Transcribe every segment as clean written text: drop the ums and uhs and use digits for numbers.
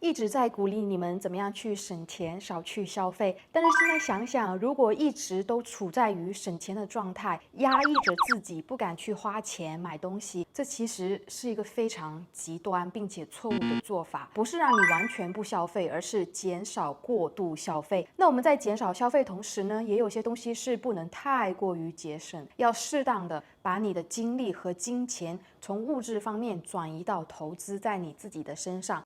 一直在鼓励你们怎么样去省钱，少去消费。但是现在想想，如果一直都处在于省钱的状态，压抑着自己不敢去花钱买东西，这其实是一个非常极端并且错误的做法。不是让你完全不消费，而是减少过度消费。那我们在减少消费同时呢，也有些东西是不能太过于节省，要适当的把你的精力和金钱从物质方面转移到投资在你自己的身上。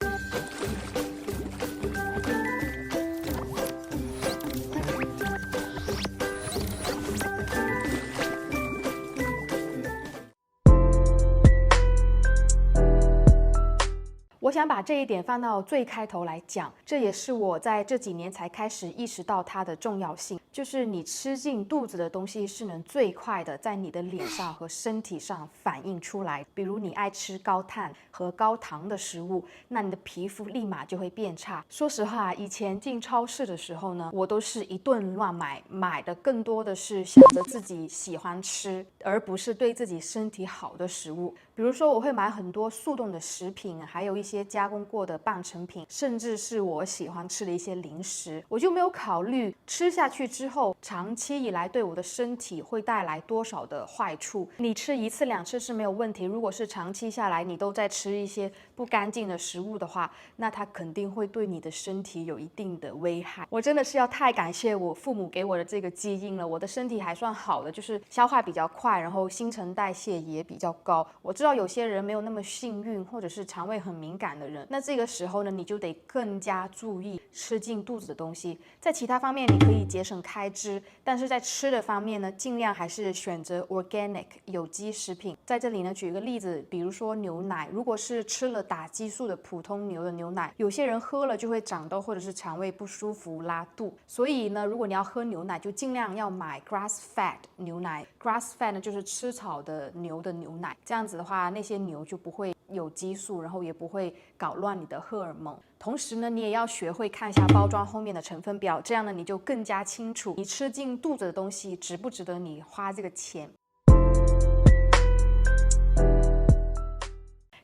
我想把这一点放到最开头来讲，这也是我在这几年才开始意识到它的重要性。就是你吃进肚子的东西是能最快的在你的脸上和身体上反映出来。比如你爱吃高碳和高糖的食物，那你的皮肤立马就会变差。说实话，以前进超市的时候呢，我都是一顿乱买，买的更多的是想着自己喜欢吃，而不是对自己身体好的食物。比如说，我会买很多速冻的食品，还有一些加工过的半成品，甚至是我喜欢吃的一些零食。我就没有考虑吃下去之后，长期以来对我的身体会带来多少的坏处。你吃一次两次是没有问题，如果是长期下来你都在吃一些不干净的食物的话，那它肯定会对你的身体有一定的危害。我真的是要太感谢我父母给我的这个基因了，我的身体还算好的，就是消化比较快，然后新陈代谢也比较高。我知道有些人没有那么幸运，或者是肠胃很敏感的人，那这个时候呢，你就得更加注意吃进肚子的东西。在其他方面你可以节省开支，但是在吃的方面呢，尽量还是选择 organic 有机食品。在这里呢，举一个例子，比如说牛奶，如果是吃了打激素的普通牛的牛奶，有些人喝了就会长痘或者是肠胃不舒服拉肚。所以呢，如果你要喝牛奶，就尽量要买 grass fed 牛奶。grass fed 呢就是吃草的牛的牛奶，这样子的话，那些牛就不会有激素，然后也不会搞乱你的荷尔蒙。同时呢，你也要学会看一下包装后面的成分表，这样呢，你就更加清楚你吃进肚子的东西值不值得你花这个钱。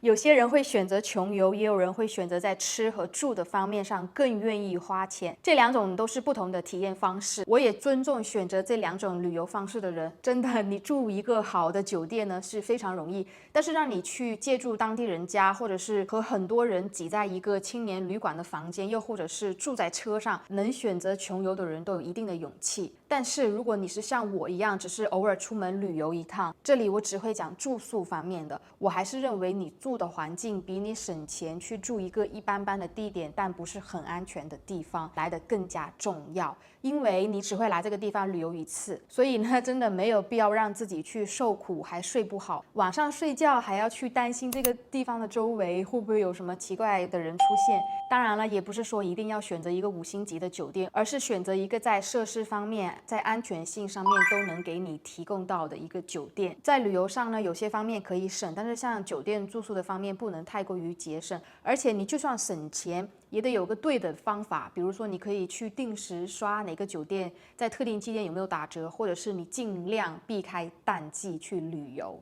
有些人会选择穷游，也有人会选择在吃和住的方面上更愿意花钱，这两种都是不同的体验方式。我也尊重选择这两种旅游方式的人。真的，你住一个好的酒店呢是非常容易，但是让你去借住当地人家，或者是和很多人挤在一个青年旅馆的房间，又或者是住在车上，能选择穷游的人都有一定的勇气。但是如果你是像我一样，只是偶尔出门旅游一趟，这里我只会讲住宿方面的，我还是认为你住的环境比你省钱去住一个一般般的地点但不是很安全的地方来得更加重要。因为你只会来这个地方旅游一次，所以呢，真的没有必要让自己去受苦还睡不好，晚上睡觉还要去担心这个地方的周围会不会有什么奇怪的人出现。当然了，也不是说一定要选择一个5星级的酒店，而是选择一个在设施方面在安全性上面都能给你提供到的一个酒店。在旅游上呢，有些方面可以省，但是像酒店住宿的方面不能太过于节省，而且你就算省钱也得有个对的方法。比如说你可以去定时刷哪个酒店在特定期间有没有打折，或者是你尽量避开淡季去旅游。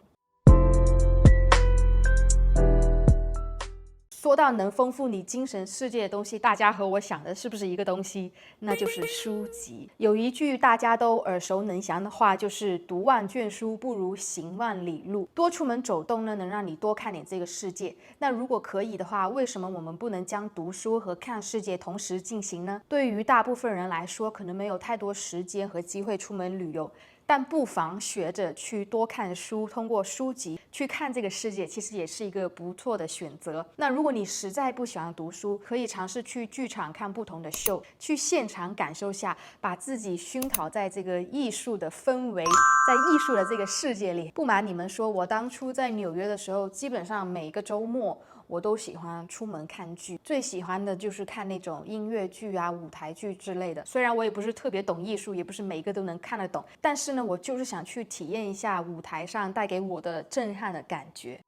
说到能丰富你精神世界的东西，大家和我想的是不是一个东西？那就是书籍。有一句大家都耳熟能详的话，就是读万卷书不如行万里路。多出门走动呢，能让你多看点这个世界。那如果可以的话，为什么我们不能将读书和看世界同时进行呢？对于大部分人来说，可能没有太多时间和机会出门旅游，但不妨学着去多看书，通过书籍去看这个世界，其实也是一个不错的选择。那如果你实在不喜欢读书，可以尝试去剧场看不同的秀，去现场感受下，把自己熏陶在这个艺术的氛围，在艺术的这个世界里。不瞒你们说，我当初在纽约的时候，基本上每个周末我都喜欢出门看剧，最喜欢的就是看那种音乐剧啊、舞台剧之类的。虽然我也不是特别懂艺术，也不是每一个都能看得懂，但是呢，我就是想去体验一下舞台上带给我的震撼的感觉。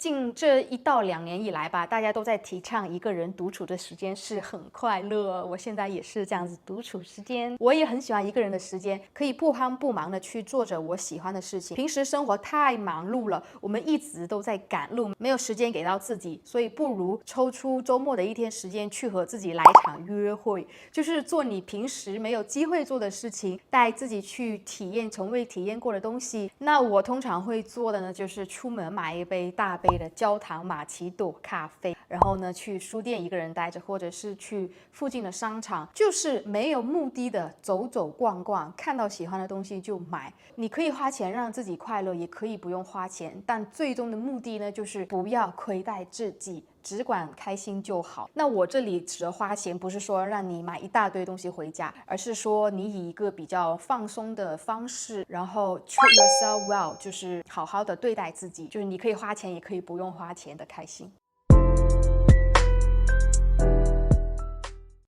近这1到2年以来吧，大家都在提倡一个人独处的时间是很快乐。我现在也是这样子，独处时间，我也很喜欢一个人的时间，可以不慌不忙的去做着我喜欢的事情。平时生活太忙碌了，我们一直都在赶路，没有时间给到自己，所以不如抽出周末的一天时间去和自己来一场约会，就是做你平时没有机会做的事情，带自己去体验从未体验过的东西。那我通常会做的呢，就是出门买一杯大杯的焦糖玛奇朵咖啡，然后呢去书店一个人待着，或者是去附近的商场，就是没有目的的走走逛逛，看到喜欢的东西就买。你可以花钱让自己快乐，也可以不用花钱，但最终的目的呢，就是不要亏待自己，只管开心就好。那我这里指的花钱，不是说让你买一大堆东西回家，而是说你以一个比较放松的方式，然后 treat yourself well， 就是好好的对待自己，就是你可以花钱，也可以不用花钱的开心。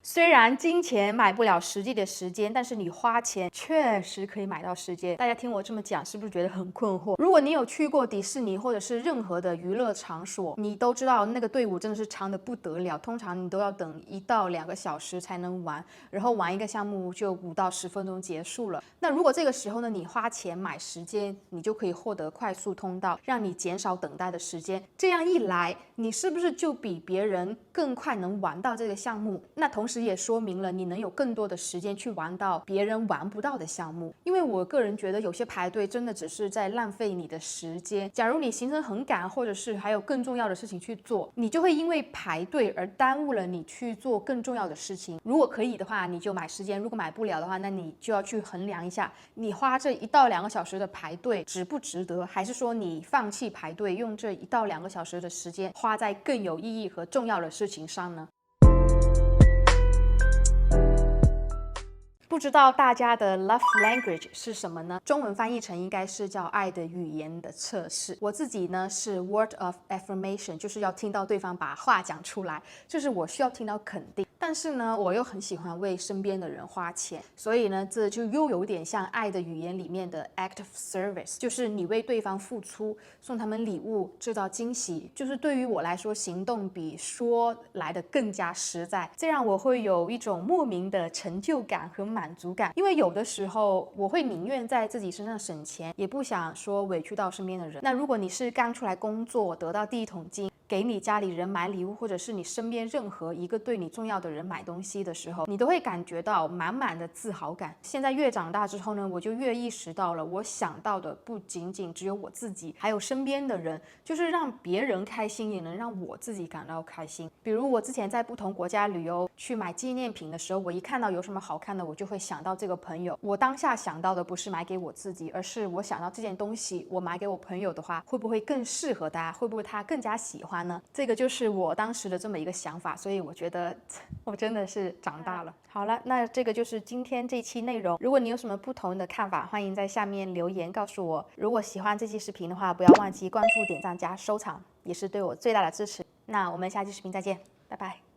虽然金钱买不了实际的时间，但是你花钱确实可以买到时间。大家听我这么讲，是不是觉得很困惑？如果你有去过迪士尼或者是任何的娱乐场所，你都知道那个队伍真的是长得不得了，通常你都要等1到2个小时才能玩，然后玩一个项目就5到10分钟结束了。那如果这个时候呢，你花钱买时间，你就可以获得快速通道，让你减少等待的时间。这样一来，你是不是就比别人更快能玩到这个项目？那同时也说明了你能有更多的时间去玩到别人玩不到的项目。因为我个人觉得有些排队真的只是在浪费你的时间。假如你行程很赶，或者是还有更重要的事情去做，你就会因为排队而耽误了你去做更重要的事情。如果可以的话，你就买时间；如果买不了的话，那你就要去衡量一下，你花这1到2个小时的排队值不值得，还是说你放弃排队，用这1到2个小时的时间花在更有意义和重要的事情上呢？不知道大家的 love language 是什么呢？中文翻译成应该是叫爱的语言的测试。我自己呢是 word of affirmation， 就是要听到对方把话讲出来，就是我需要听到肯定。但是呢，我又很喜欢为身边的人花钱，所以呢，这就又有点像爱的语言里面的 act of service， 就是你为对方付出，送他们礼物，制造惊喜。就是对于我来说，行动比说来的更加实在，这样我会有一种莫名的成就感和满足感。因为有的时候我会宁愿在自己身上省钱，也不想说委屈到身边的人。那如果你是刚出来工作，得到第一桶金，给你家里人买礼物，或者是你身边任何一个对你重要的人买东西的时候，你都会感觉到满满的自豪感。现在越长大之后呢，我就越意识到了，我想到的不仅仅只有我自己，还有身边的人，就是让别人开心，也能让我自己感到开心。比如我之前在不同国家旅游去买纪念品的时候，我一看到有什么好看的，我就会想到这个朋友。我当下想到的不是买给我自己，而是我想到这件东西我买给我朋友的话，会不会更适合他，会不会他更加喜欢呢？这个就是我当时的这么一个想法，所以我觉得我真的是长大了。好了，那这个就是今天这期内容。如果你有什么不同的看法，欢迎在下面留言告诉我。如果喜欢这期视频的话，不要忘记关注、点赞加收藏，也是对我最大的支持。那我们下期视频再见，拜拜。